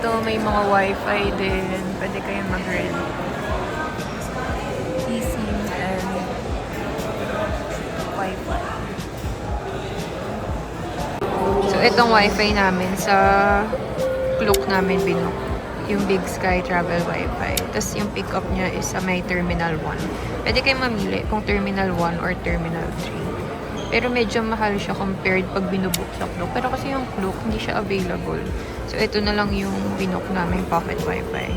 dito may mga wifi din. Pwede kayong mag-rent. eSIM and wifi. So, itong wifi namin sa Klook namin binook. Yung Big Sky Travel Wifi. Tapos yung pick up niya is sa may Terminal 1. Pwede kayong mamili kung Terminal 1 or Terminal 3. Pero medyo mahal siya compared pag binubook sa Klook. Pero kasi yung Klook, hindi siya available. So, ito na lang yung binook namin pocket wifi.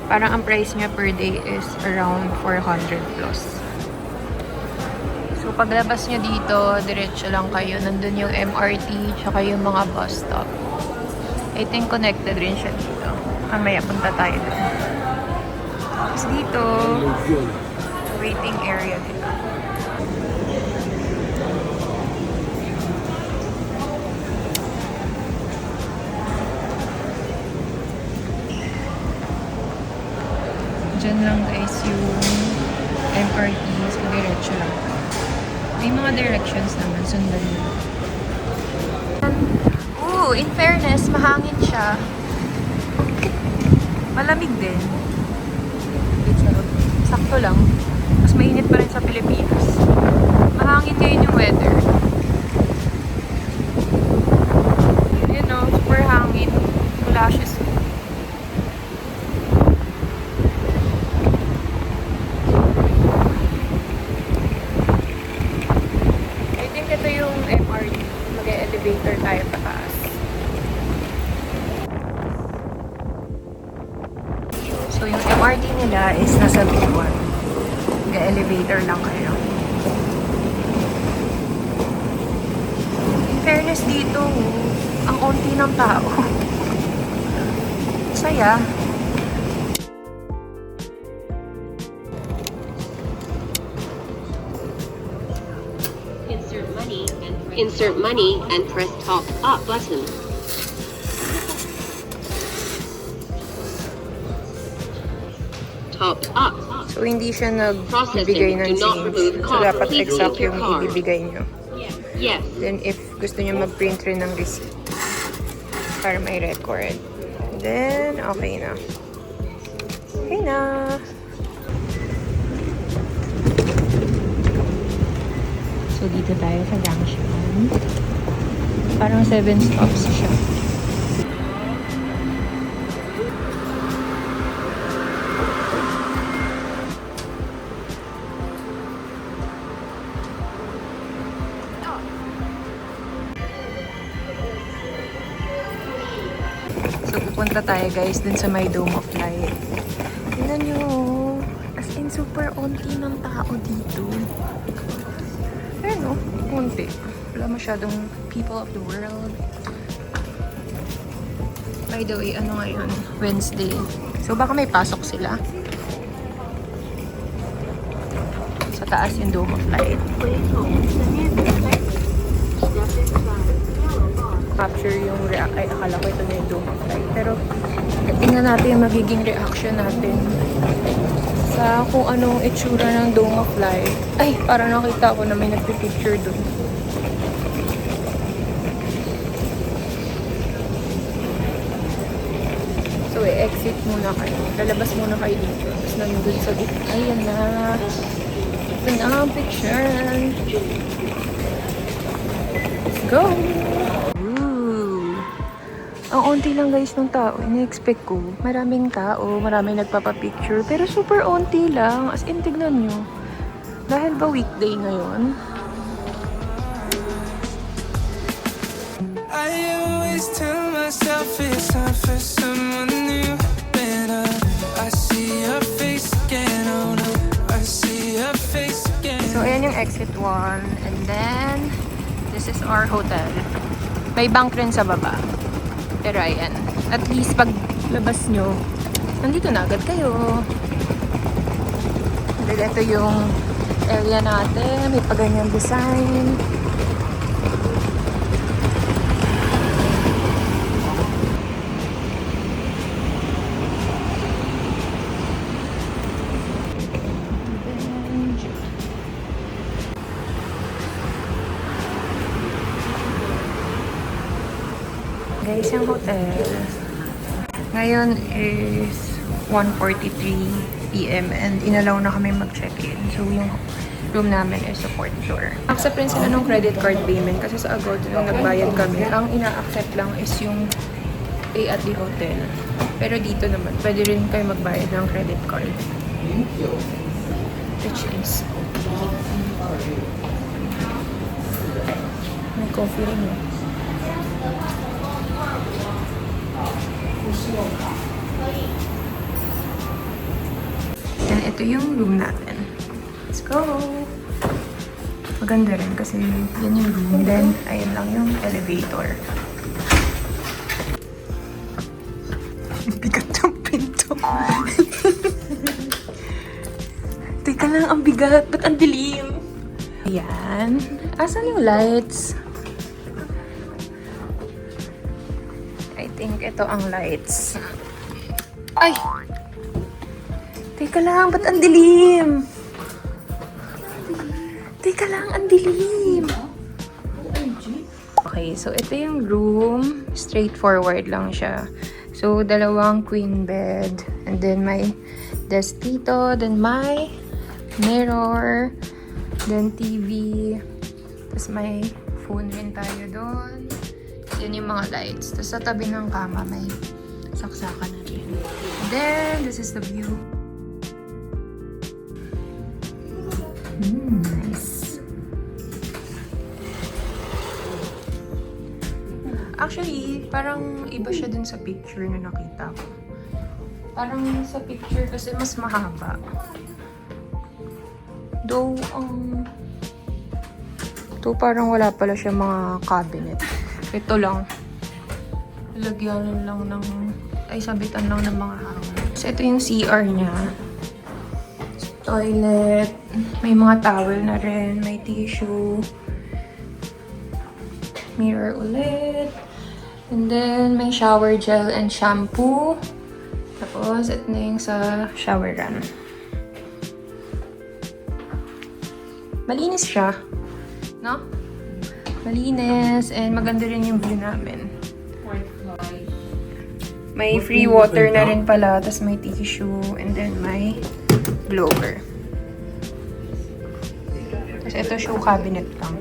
Parang ang price niya per day is around 400 plus. So, paglabas niyo dito, diretso lang kayo. Nandun yung MRT, tsaka yung mga bus stop. I think connected rin siya dito. Mamaya punta tayo doon. Tapos dito, waiting area dito. Diyan lang guys yung MRT. So, diretso lang. May mga directions naman. Sundan nyo. Ooh, in fairness, mahangin siya. Malamig din. Sakto lang. Mas mainit pa rin sa Pilipinas. Mahangin ngayon yung weather. Yun o, super hangin. Flashes. I think ito yung MRT. Mag-elevator tayo pataas. So, yung MRT nila is nasa B1. Mag-elevator lang kayo. In fairness dito, ang onti ng tao. Saya. Insert money and press top up button. Top up. So, hindi siya nagbibigay ng change. So, dapat exact yung ibibigay nyo. Yes. Then, if gusto nyo mag-print rin ng receipt para may record. Then, okay na. Okay na. So, dito tayo sa junction. Parang 7 stops siya. So, pupunta tayo guys dun sa may Dome of Light. Tingnan nyo. As in, super onti ng tao dito. Ayan o, konti. Wala masyadong people of the world. By the way, ano ngayon? Wednesday. So, baka may pasok sila. Sa taas yung Dome of Light. Capture yung ay, akala ko ito na yung Dome of Light. Pero, tingnan natin yung magiging reaction natin sa kung anong itsura ng Dome of Light. Ay, parang nakita ko na may nagpipicture dun. So, i-exit muna kayo. Lalabas muna kayo dito. Tapos nandun sa gitna. Ayan na. Ito na ang picture. Let's go! Ang onti lang guys ng tao. Ina-expect ko. Maraming tao, maraming nagpapapicture. Pero super onti lang. As in, tignan nyo. Dahil ba weekday ngayon? I always tell myself it's time for someone new. When I see your face again, oh no, I see your face again. So, ayan yung exit 1. And then, this is our hotel. May bank rin sa baba. Pero ayan, at least pag labas nyo, nandito na agad kayo. Dahil ito yung area natin, may paganyang design. Guys, yung hotel. Ngayon is 1:43 p.m. and inalaw na kami mag-check-in. So, yung room namin is sa 4th floor. Accept rin sila ng credit card payment kasi sa Agoda nung nagbayad kami, ang ina-accept lang is yung pay at the hotel. Pero dito naman, pwede rin kayo magbayad ng credit card. Which is may coffee rin eh. And ito yung room natin. Let's go! Maganda rin kasi yan yung room. Then, ayan lang yung elevator. Bigat yung pinto. Teka lang, ang bigat. Ba't ang dilim? Ayan. Asan yung lights? I think ito ang lights. Ay! Teka lang, ba't ang dilim? Teka lang, ang dilim. Okay, so ito yung room. Straightforward lang siya. So, dalawang queen bed. And then may desk dito. Then may mirror. Then TV. Tapos may phone rin tayo doon. Yan yung mga lights. Tapos sa tabi ng kama may saksakan na rin. And then, this is the view. Nice. Actually, parang iba siya dun sa picture na nakita ko. Parang sa picture kasi mas mahaba. Though, parang wala pala siya mga cabinet. Ito lang. Lagyanan lang ng, sabitan lang ng mga hanger. So, ito yung CR niya. Toilet. May mga towel na rin. May tissue. Mirror ulit. And then, may shower gel and shampoo. Tapos, ito na yung sa showeran. Malinis siya. No? Malinis. And maganda rin yung view namin. May free water na rin pala. Tapos may tissue. And then may blower. Tapos ito shoe cabinet lang.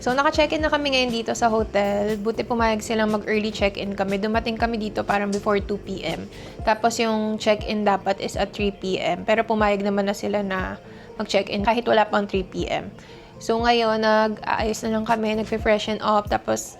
So, naka-check-in na kami ngayon dito sa hotel. Buti pumayag silang mag-early check-in kami. Dumating kami dito parang before 2 p.m. Tapos yung check-in dapat is at 3 p.m. Pero pumayag naman na sila na mag-check-in kahit wala pang 3 p.m. So, ngayon, nag-aayos na lang kami, nag-freshen up. Tapos,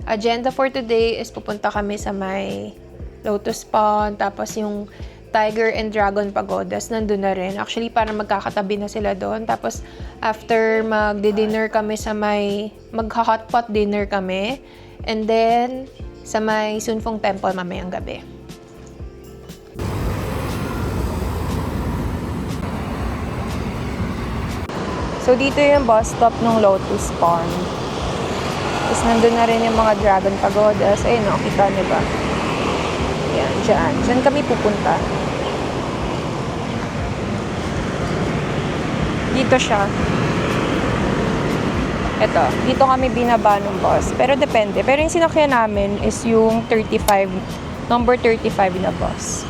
agenda for today is pupunta kami sa may Lotus Pond. Tapos, yung Tiger and Dragon Pagodas, nandun na rin. Actually, parang magkakatabi na sila doon. Tapos, after magdi-dinner kami sa may, magha-hotpot dinner kami. And then, sa may Sunfong Temple mamayang gabi. So, dito yung bus stop ng Lotus Pond. Tapos, nandun na rin yung mga Dragon Pagodas. Ayun, no, kita niyo ba? Yan, dyan. Dyan kami pupunta. Dito siya. Ito. Dito kami binaba ng bus. Pero depende. Pero yung sinakyan namin is yung 35, number 35 na bus.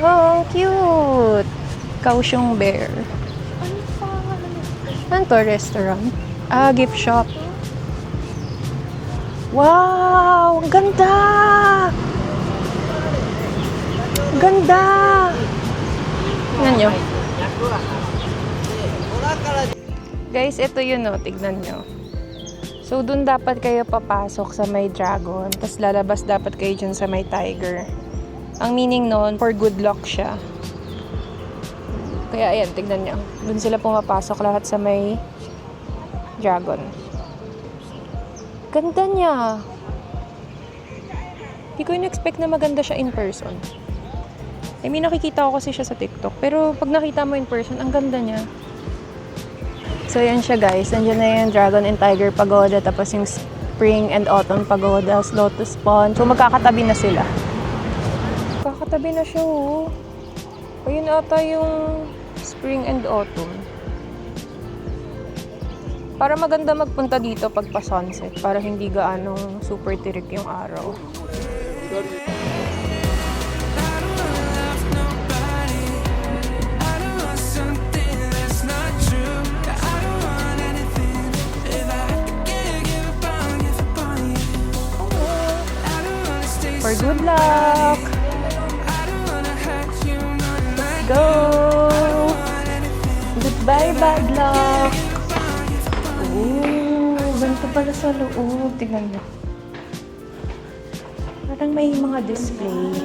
Oh, cute! Kaohsiung Bear. Ano to? Restaurant? Ah, gift shop. Wow! Ang ganda! Ganda! Tignan nyo. Guys, ito yun, no? Tignan nyo. So, dun dapat kayo papasok sa may dragon. Tapos lalabas dapat kayo dyan sa may tiger. Ang meaning nun, for good luck siya. Kaya ayan, tignan nyo. Dun sila pumapasok lahat sa may dragon. Ganda niya. Hindi ko in-expect na maganda siya in person. I mean, nakikita ko kasi siya sa TikTok. Pero pag nakita mo in person, ang ganda niya. So, yan siya guys. Nandiyan na yung Dragon and Tiger Pagoda. Tapos yung Spring and Autumn Pagodas, Lotus Pond. So, magkakatabi na sila. Magkakatabi na siya, oh. Ayun ata yung spring and autumn. Para maganda magpunta dito pag pa-sunset. Para hindi gaanong super tirik yung araw. For good luck! Let's go! Goodbye, bad luck! Oh, ganito pala sa loob. Tingnan mo. Parang may mga display.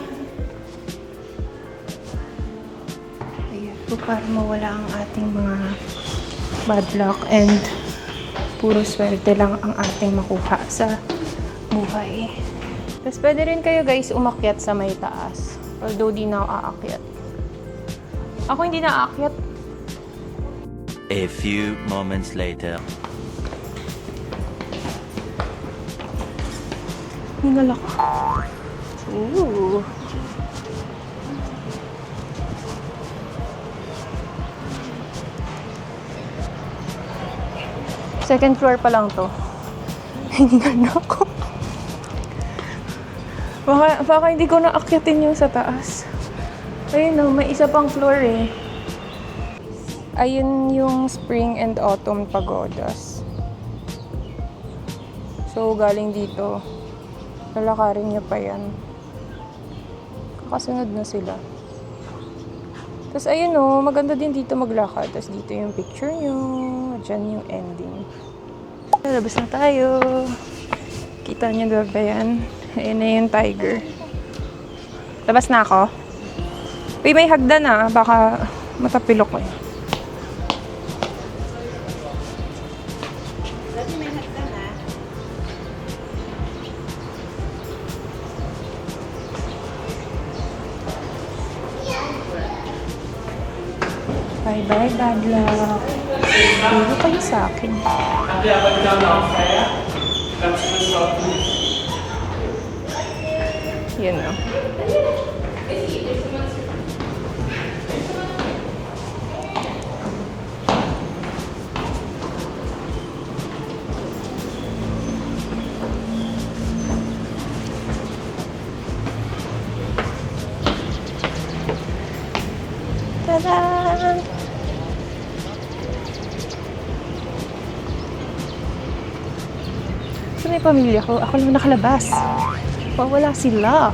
Ayan po, para mawala ang ating mga bad luck and puro swerte lang ang ating makuha sa buhay. Tapos pwede rin kayo guys umakyat sa may taas. Although di na ako aakyat. Ako hindi na aakyat. A few moments later. Hingal ako. Ooh. Second floor pa lang to. Hingal na ako. Baka hindi ko naakyatin yung sa taas. Ayun o, may isa pang floor eh. Ayun yung spring and autumn pagodas. So, galing dito. Lalakarin niyo pa yan. Kakasunod na sila. Tapos ayun o, maganda din dito maglakad. Tapos dito yung picture nyo. Diyan yung ending. Labas na tayo. Kita niyo ba yan? Ayun na yung tiger. Labas na ako. Uy, may hagdan ah. Baka matapilok ko eh. Bye-bye, bad luck. Puro kayo sa akin. Yun o. Ta-da! So may pamilya ko. Ako lang nakalabas. Wala sila.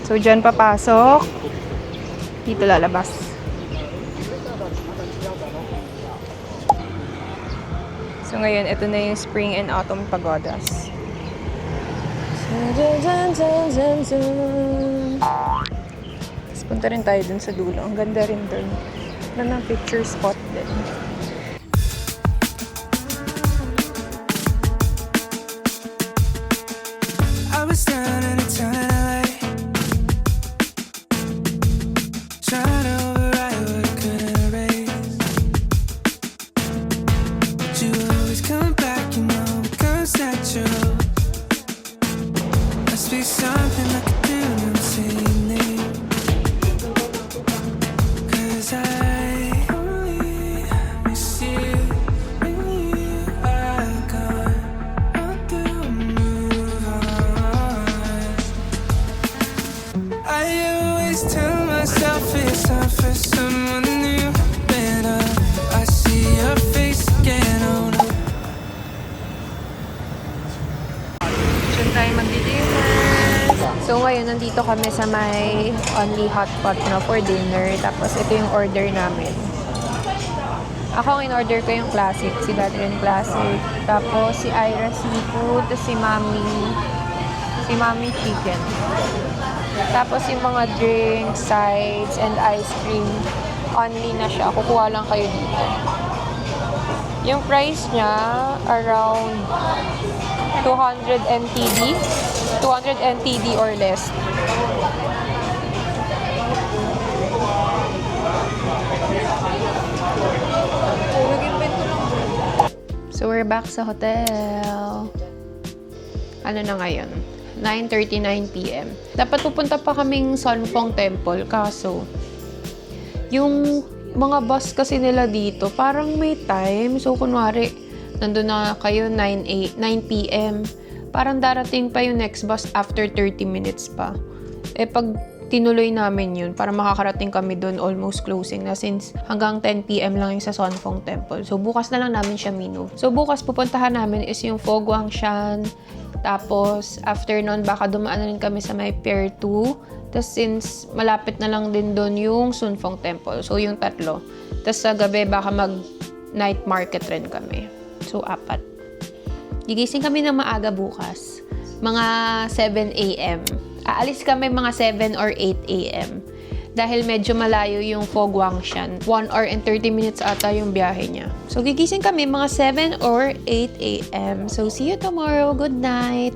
So, dyan papasok. Dito lalabas. So, ngayon, ito na yung spring and autumn pagodas. Tapos punta rin tayo dun sa dulo. Ang ganda rin dun. Ganda ng picture spot din. I was down in a town in LA, trying to override what I couldn't erase. But you always come back, you know, it comes natural. Must be something I could do to say your name. 'Cause I only miss you when you are gone. How do I move on? I always tell myself it's time for someone new. When I see your face again, oh no. Diyan tayo magdi-dinner. So, ngayon, nandito kami sa may Only Hotpot na for dinner. Tapos, ito yung order namin. Ako, ang in-order ko yung classic. Si Daddy rin classic. Tapos, si Ira seafood. Tapos, si Mami chicken. Tapos, yung mga drinks, sides, and ice cream, only na siya. Kukuha lang kayo dito. Yung price niya, around 200 NTD. 200 NTD or less. So, we're back sa hotel. Ano na ngayon? 9:39 p.m. Dapat pupunta pa kaming Sunfong Temple, kaso yung mga bus kasi nila dito, parang may time. So, kunwari, nandun na kayo 9 p.m. Parang darating pa yung next bus after 30 minutes pa. Pag tinuloy namin yun, para makakarating kami doon almost closing na, since hanggang 10 p.m. lang yung sa Sunfong Temple. So, bukas na lang namin siya minove. So, bukas pupuntahan namin is yung Fo Guangshan. Tapos, after nun, baka dumaan na rin kami sa may Pier 2. Tapos, since malapit na lang din doon yung Sunfong Temple. So, yung tatlo. Tapos, sa gabi, baka mag-night market rin kami. So, 4. Gigising kami ng maaga bukas. Mga 7 a.m. Aalis kami mga 7 or 8 a.m. Dahil medyo malayo yung Fo Guangshan. 1 hour and 30 minutes ata yung biyahe niya. So, gigising kami mga 7 or 8 a.m. So, see you tomorrow. Good night!